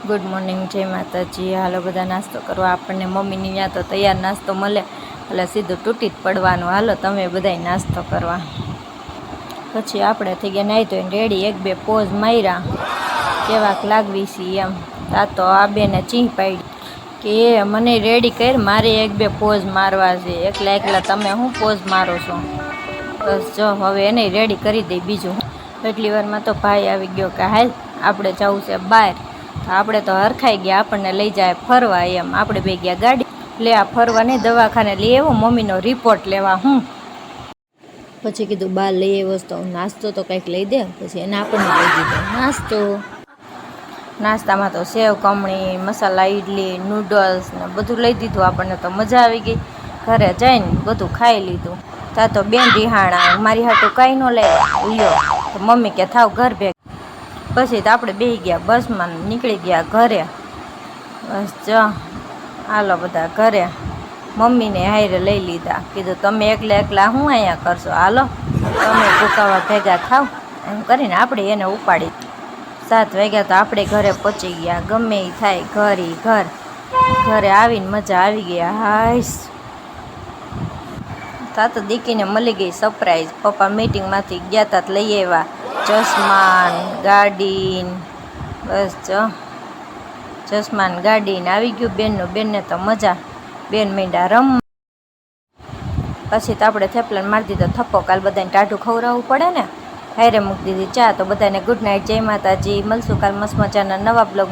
Good morning, જય માતાજી। હાલો બધા નાસ્તો કરવા। આપણને મમ્મીની ત્યાં તો તૈયાર નાસ્તો મળે એટલે સીધું તૂટી જ પડવાનું। હાલો તમે બધાય નાસ્તો કરવા। પછી આપણે થઈ ગયા નાહી ધોઈને રેડી। એક બે પોઝ માર્યા કેવાક લાગવી છીએ એમ। તા તો આ બેને ચીં પાડી કે મને રેડી કર, મારે એક બે પોઝ મારવા છે। એકલા એકલા તમે શું પોઝ મારો છો? બસ જો હવે એને રેડી કરી દઈ। બીજું એટલી વારમાં તો ભાઈ આવી ગયો કે હાલ આપણે જવું છે બહાર। આપણે તો હરખાઈ ગયા, આપણને લઈ જાય ફરવા એમ। આપણે બે ગયા ગાડી લેવા ફરવા, નહીં દવાખાને લઈ આવ્યો મમ્મીનો રિપોર્ટ લેવા। પછી કીધું બહાર લઈ આવ્યો તો નાસ્તો તો કંઈક લઈ દે। પછી એને આપણને લઈ દીધો નાસ્તો। નાસ્તામાં તો સેવ ખમણી, મસાલા ઇડલી, નૂડલ્સ ને બધું લઈ દીધું। આપણને તો મજા આવી ગઈ। ઘરે જઈને બધું ખાઈ લીધું। તા તો બેન રિહાણા મારી હાટું કાંઈ ન લાવ્યા લ્યો, તો મમ્મી કે થાવ ઘર ભેગ। પછી તો આપણે બેસી ગયા બસમાં, નીકળી ગયા ઘરે। બસ જો હાલો બધા ઘરે। મમ્મીને હારે લઈ લીધા। કીધું તમે એકલા એકલા શું અહીંયા કરશો, હાલો તમે ભૂકાવા ભેગા થાવ એમ કરીને આપણે એને ઉપાડી। 7 વાગ્યા તો આપણે ઘરે પહોંચી ગયા। ગમે એ થાય ઘર ઘરે આવીને મજા આવી ગયા। હાઈશ તા તો દીકીને મળી ગઈ સરપ્રાઈઝ। પપ્પા મીટિંગમાંથી ગયા તા લઈ આવ્યા ચશ્માન ગાડીન। બસ જો ચશ્માન ગાડીને આવી ગયું બેનનું। બેનને તો મજા, બેન મીંડા રમ। પછી તો આપણે થેપલાને મારી દીધો થપ્પો। કાલ બધાને ટાઢું ખવડાવવું પડે ને, હારે મૂકી દીધી ચા। તો બધાને ગુડ નાઇટ, જય માતાજી। મળશું કાલ મસ્ત મજાના નવા બ્લોગ।